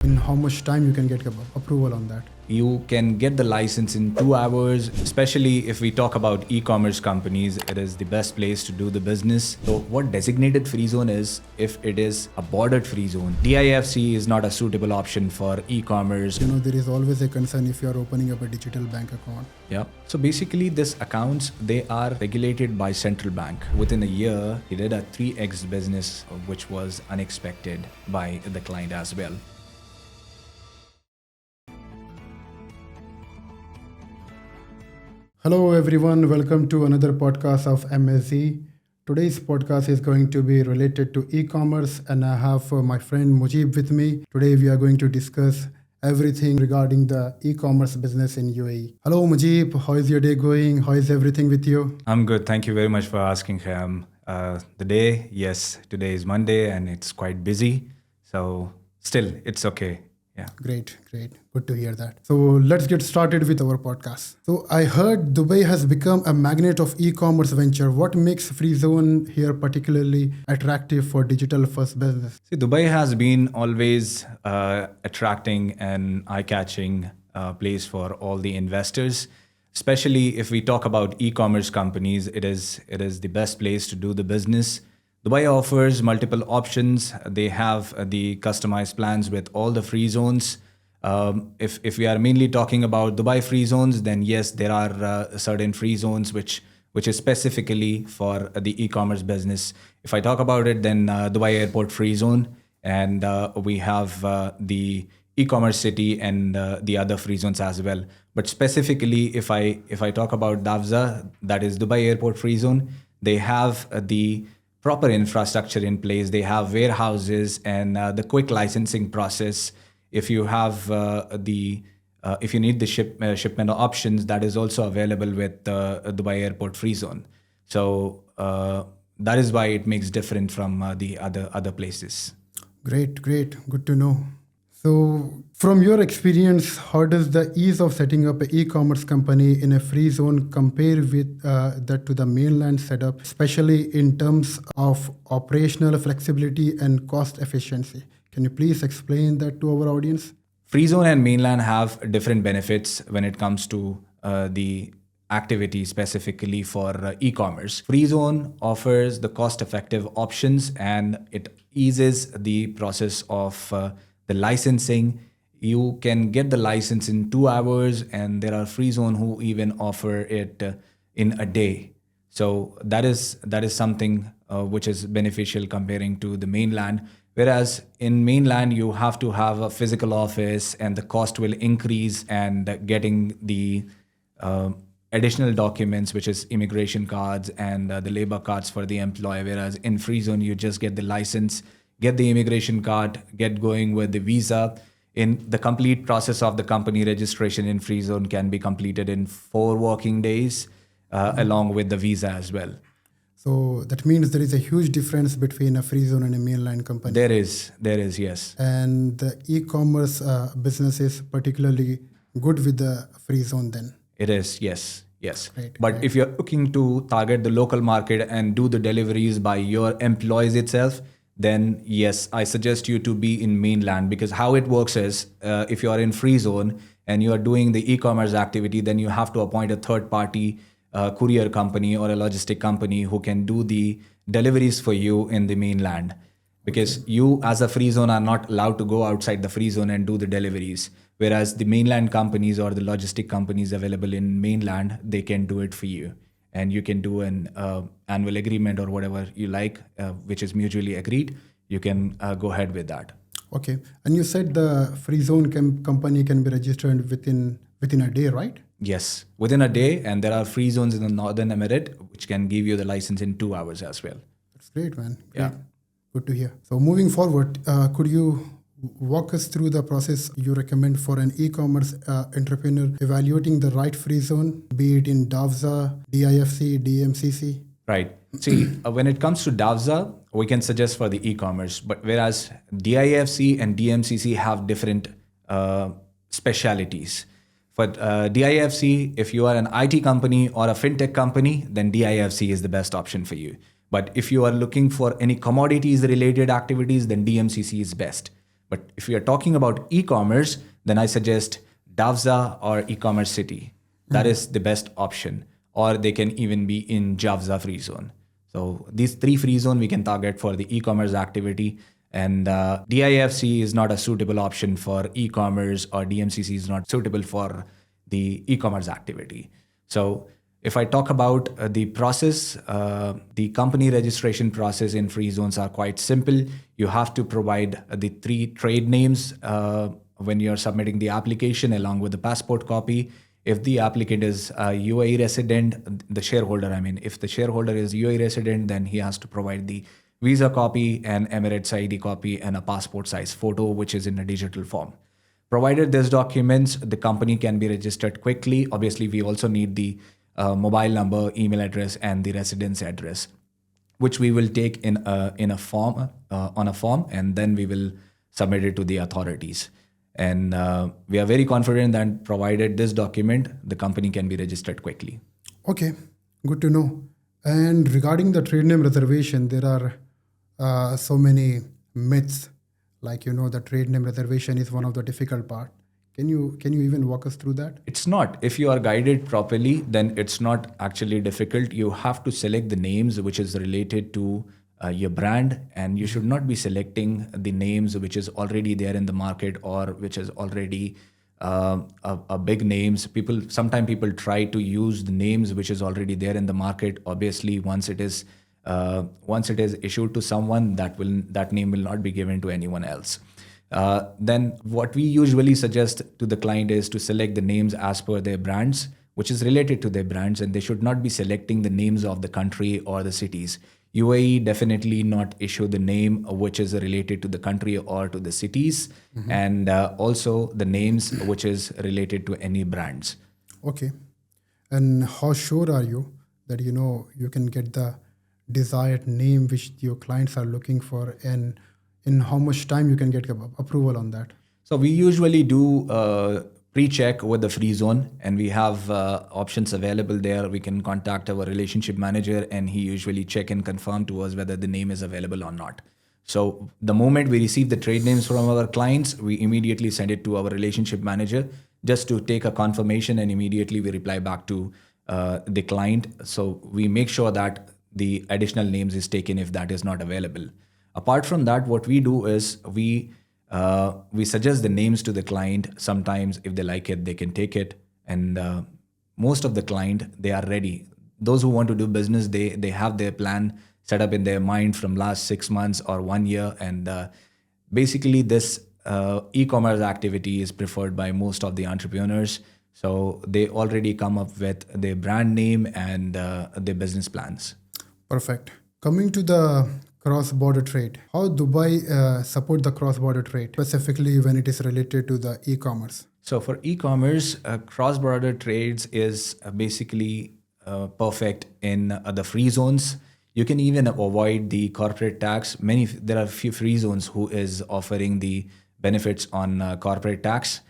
In how much time you can get approval on that? You can get the license in 2 hours, especially if we talk about e-commerce companies. It is the best place to do the business. So what designated free zone is, if it is a bordered free zone, DIFC is not a suitable option for e-commerce. There is always a concern if you are opening up a digital bank account. Yeah. So basically these accounts, they are regulated by central bank. Within a year, he did a 3x business, which was unexpected by the client as well. Hello everyone, welcome to another podcast of MSZ. Today's podcast is going to be related to e-commerce, and I have my friend Mujeeb with me. Today we are going to discuss everything regarding the e-commerce business in UAE. Hello Mujeeb, how is your day going? How is everything with you? I'm good. Thank you very much for asking, Khayam. Today is Monday and it's quite busy. So still, it's okay. Yeah. Great. Good to hear that. So let's get started with our podcast. So I heard Dubai has become a magnet of e-commerce venture. What makes Free Zone here particularly attractive for digital first business? See, Dubai has been always attracting and eye-catching place for all the investors. Especially if we talk about e-commerce companies, it is the best place to do the business. Dubai offers multiple options. They have the customized plans with all the free zones. If we are mainly talking about Dubai free zones, then yes, there are certain free zones which is specifically for the e-commerce business. If I talk about it, then Dubai Airport free zone, and we have the CommerCity and the other free zones as well. But specifically, if I talk about DAFZA, that is Dubai Airport free zone, they have the proper infrastructure in place. They have warehouses and the quick licensing process. If you have if you need the shipment options, that is also available with Dubai Airport Free Zone. So that is why it makes different from the other places. Great. Good to know. So from your experience, how does the ease of setting up an e-commerce company in a free zone compare with that to the mainland setup, especially in terms of operational flexibility and cost efficiency? Can you please explain that to our audience? Free zone and mainland have different benefits when it comes to the activity specifically for e-commerce. Free zone offers the cost-effective options and it eases the process of the licensing. You can get the license in 2 hours, and there are free zone who even offer it in a day. So that is something which is beneficial comparing to the mainland. Whereas in mainland, you have to have a physical office and the cost will increase, and getting the additional documents, which is immigration cards and the labor cards for the employer. Whereas in free zone, you just get the license, get the immigration card, get going with the visa. In the complete process of the company registration in free zone can be completed in 4 working days, along with the visa as well. So that means there is a huge difference between a free zone and a mainland company. There is, yes. And the e-commerce business is particularly good with the free zone then. It is, yes. Great. If you're looking to target the local market and do the deliveries by your employees itself, then yes, I suggest you to be in mainland, because how it works is if you are in free zone and you are doing the e-commerce activity, then you have to appoint a third party courier company or a logistic company who can do the deliveries for you in the mainland, because you as a free zone are not allowed to go outside the free zone and do the deliveries. Whereas the mainland companies or the logistic companies available in mainland, they can do it for you. And you can do an annual agreement or whatever you like, which is mutually agreed. You can go ahead with that. Okay. And you said the free zone company can be registered within a day, right? Yes, within a day. And there are free zones in the Northern Emirate, which can give you the license in 2 hours as well. That's great, man. Great. Yeah. Good to hear. So moving forward, could you walk us through the process you recommend for an e-commerce entrepreneur evaluating the right free zone, be it in DAFZA, DIFC, DMCC? Right. See, when it comes to DAFZA, we can suggest for the e-commerce, but whereas DIFC and DMCC have different specialities. For DIFC, if you are an IT company or a fintech company, then DIFC is the best option for you. But if you are looking for any commodities related activities, then DMCC is best. But if we are talking about e-commerce, then I suggest DAVZA or CommerCity. That is the best option. Or they can even be in JAVZA free zone. So these three free zone we can target for the e-commerce activity. And DIFC is not a suitable option for e-commerce, or DMCC is not suitable for the e-commerce activity. So if I talk about the process, the company registration process in free zones are quite simple. You have to provide the 3 trade names when you're submitting the application, along with the passport copy. If the applicant is a UAE resident, the shareholder, if the shareholder is UAE resident, then he has to provide the visa copy, an Emirates ID copy, and a passport size photo, which is in a digital form. Provided these documents, the company can be registered quickly. Obviously, we also need the mobile number, email address, and the residence address, which we will take in a form, on a form, and then we will submit it to the authorities. And we are very confident that provided this document, the company can be registered quickly. Okay, good to know. And regarding the trade name reservation, there are so many myths. Like, the trade name reservation is one of the difficult part. Can you even walk us through that? It's not. If you are guided properly, then it's not actually difficult. You have to select the names which is related to your brand, and you should not be selecting the names which is already there in the market, or which is already a big names. Sometimes people try to use the names which is already there in the market. Obviously, once it is issued to someone, that name will not be given to anyone else. Then what we usually suggest to the client is to select the names as per their brands, which is related to their brands, and they should not be selecting the names of the country or the cities. UAE definitely not issue the name which is related to the country or to the cities, and also the names which is related to any brands. Okay. And how sure are you that you can get the desired name which your clients are looking for, and in how much time you can get approval on that? So we usually do pre-check with the free zone, and we have options available there. We can contact our relationship manager, and he usually check and confirm to us whether the name is available or not. So the moment we receive the trade names from our clients, we immediately send it to our relationship manager just to take a confirmation, and immediately we reply back to the client. So we make sure that the additional names is taken if that is not available. Apart from that, what we do is we suggest the names to the client. Sometimes if they like it, they can take it. And most of the client, they are ready. Those who want to do business, they have their plan set up in their mind from last 6 months or 1 year. And basically this e-commerce activity is preferred by most of the entrepreneurs. So they already come up with their brand name and their business plans. Perfect. Coming to the cross-border trade, how Dubai support the cross-border trade, specifically when it is related to the e-commerce? So for e-commerce, cross-border trades is basically perfect in the free zones. You can even avoid the corporate tax. There are few free zones who is offering the benefits on corporate tax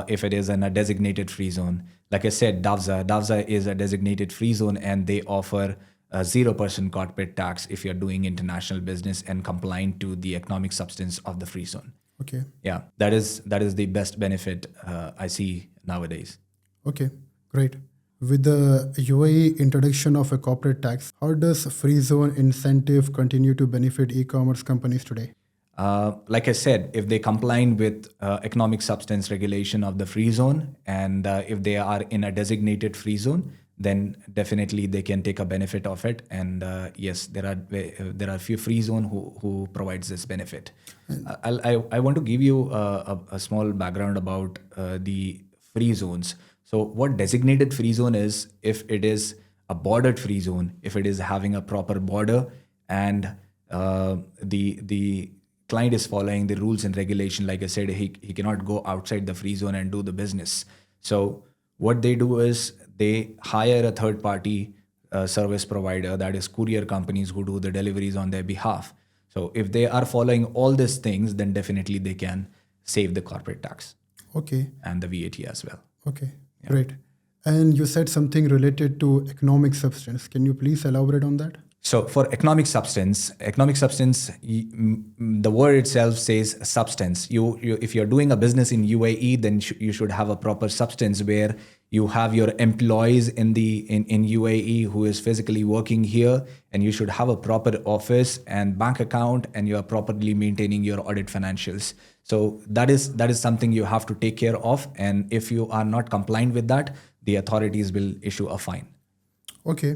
if it is in a designated free zone. Like I said, DAVZA is a designated free zone, and they offer 0% corporate tax if you're doing international business and compliant to the economic substance of the free zone. Okay. Yeah, that is the best benefit I see nowadays. Okay, great. With the UAE introduction of a corporate tax, how does free zone incentive continue to benefit e-commerce companies today? Like I said, if they comply with economic substance regulation of the free zone, and if they are in a designated free zone, then definitely they can take a benefit of it. And yes, there are few free zone who provides this benefit. I want to give you a small background about the free zones. So what designated free zone is, if it is a bordered free zone, if it is having a proper border, and the client is following the rules and regulation, like I said, he cannot go outside the free zone and do the business. So what they do is they hire a third party service provider, that is courier companies who do the deliveries on their behalf. So if they are following all these things, then definitely they can save the corporate tax. Okay. And the VAT as well. Okay, yeah. Great. And you said something related to economic substance. Can you please elaborate on that? So for economic substance, the word itself says substance. If you're doing a business in UAE, then you should have a proper substance where you have your employees in UAE who is physically working here, and you should have a proper office and bank account, and you are properly maintaining your audit financials. So that is something you have to take care of, and if you are not compliant with that, the authorities will issue a fine. Okay.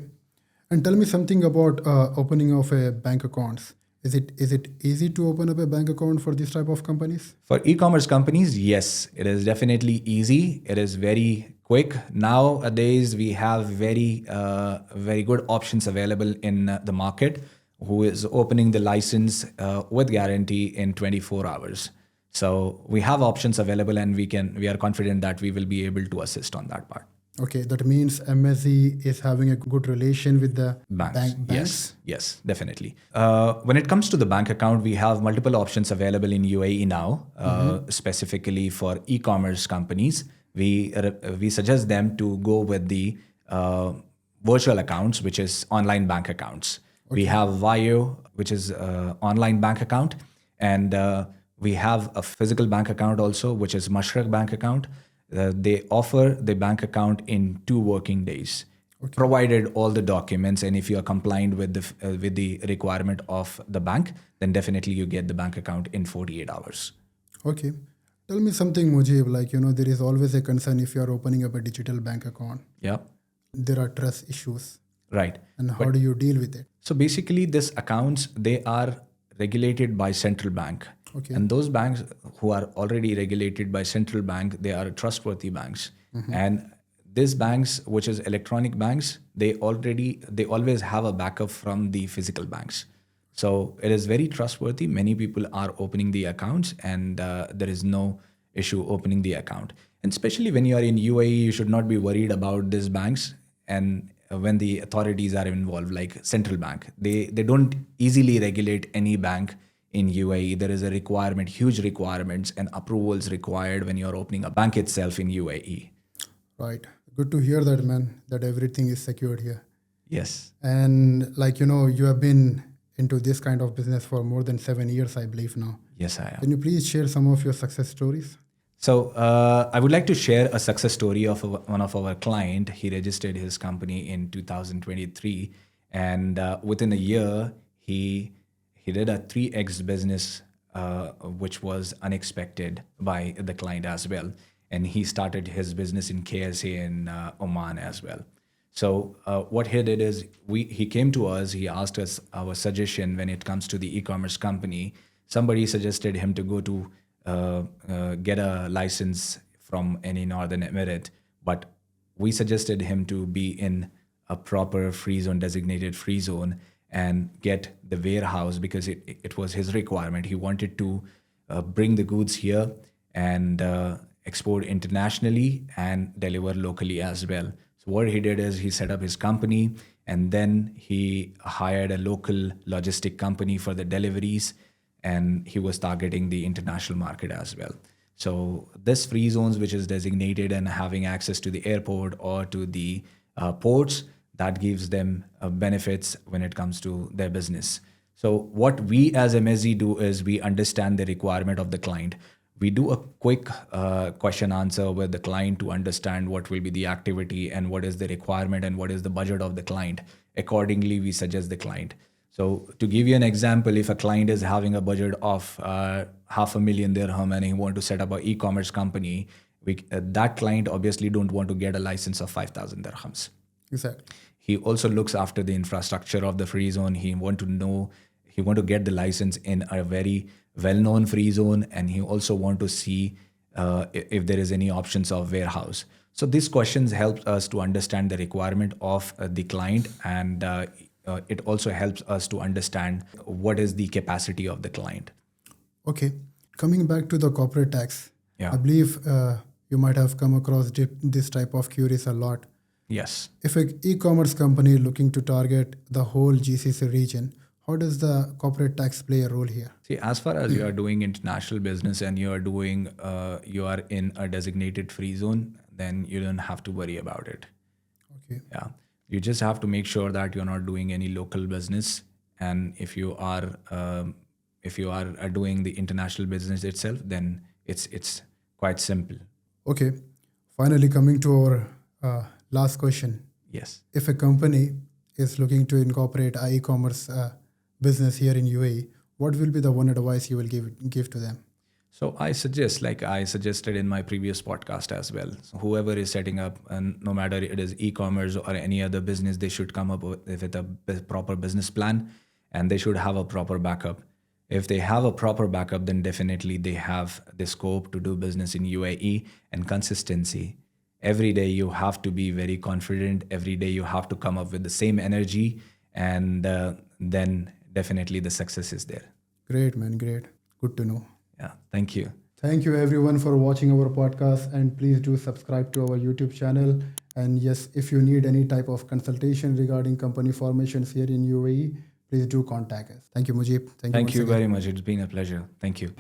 And tell me something about opening of a bank accounts. Is it easy to open up a bank account for this type of companies? For e-commerce companies, yes, it is definitely easy. It is very quick. Nowadays, we have very good options available in the market, who is opening the license with guarantee in 24 hours. So we have options available, and we are confident that we will be able to assist on that part. Okay, that means MSE is having a good relation with the banks. Yes, definitely. When it comes to the bank account, we have multiple options available in UAE now, specifically for e-commerce companies. We suggest them to go with the virtual accounts, which is online bank accounts. Okay. We have Vayo, which is online bank account, and we have a physical bank account also, which is Mashreq bank account. They offer the bank account in 2 working days, provided all the documents, and if you are compliant with the requirement of the bank, then definitely you get the bank account in 48 hours. Okay. Tell me something, Mujeeb, there is always a concern if you are opening up a digital bank account. Yeah. There are trust issues. Right. And how do you deal with it? So basically, these accounts, they are regulated by central bank. Okay. And those banks who are already regulated by central bank, they are trustworthy banks. Mm-hmm. And these banks, which is electronic banks, they always have a backup from the physical banks. So it is very trustworthy. Many people are opening the accounts, and there is no issue opening the account. And especially when you are in UAE, you should not be worried about these banks. And when the authorities are involved, like central bank, they don't easily regulate any bank in UAE. There is a requirement, huge requirements and approvals required when you're opening a bank itself in UAE. Right. Good to hear that, man, that everything is secured here. Yes. And you have been into this kind of business for more than 7 years, I believe now. Yes, I am. Can you please share some of your success stories? So I would like to share a success story of one of our client. He registered his company in 2023, and within a year, he did a 3x business, which was unexpected by the client as well. And he started his business in KSA in Oman as well. So what he did is he came to us, he asked us our suggestion when it comes to the e-commerce company. Somebody suggested him to go to get a license from any Northern Emirate, but we suggested him to be in a proper free zone, designated free zone, and get the warehouse because it was his requirement. He wanted to bring the goods here and export internationally and deliver locally as well. So what he did is he set up his company, and then he hired a local logistic company for the deliveries, and he was targeting the international market as well. So this free zones, which is designated and having access to the airport or to the ports, that gives them benefits when it comes to their business. So what we as MSE do is we understand the requirement of the client. We do a quick question answer with the client to understand what will be the activity and what is the requirement and what is the budget of the client. Accordingly, we suggest the client. So to give you an example, if a client is having a budget of $500,000 dirham and he want to set up an e-commerce company, that client obviously don't want to get a license of 5,000 dirhams. Exactly. He also looks after the infrastructure of the free zone. He want to get the license in a very well-known free zone, and he also want to see if there is any options of warehouse. So these questions help us to understand the requirement of the client, and it also helps us to understand what is the capacity of the client. Okay. Coming back to the corporate tax, yeah. I believe you might have come across this type of queries a lot. Yes. If an e-commerce company looking to target the whole GCC region, how does the corporate tax play a role here? See, as far as you are doing international business and you are in a designated free zone, then you don't have to worry about it. Okay. Yeah. You just have to make sure that you're not doing any local business, and if you are doing the international business itself, then it's quite simple. Okay. Finally, coming to our last question. Yes. If a company is looking to incorporate an e-commerce business here in UAE, what will be the one advice you will give to them? So I suggest, like I suggested in my previous podcast as well, so whoever is setting up, and no matter it is e-commerce or any other business, they should come up with a proper business plan, and they should have a proper backup. If they have a proper backup, then definitely they have the scope to do business in UAE. And consistency. Every day you have to be very confident. Every day you have to come up with the same energy, and then definitely the success is there. Great, man. Great. Good to know. Yeah, thank you. Thank you everyone for watching our podcast, and please do subscribe to our YouTube channel. And yes, if you need any type of consultation regarding company formations here in UAE, please do contact us. Thank you, Mujeeb. Thank you once again. very much. It's been a pleasure. Thank you.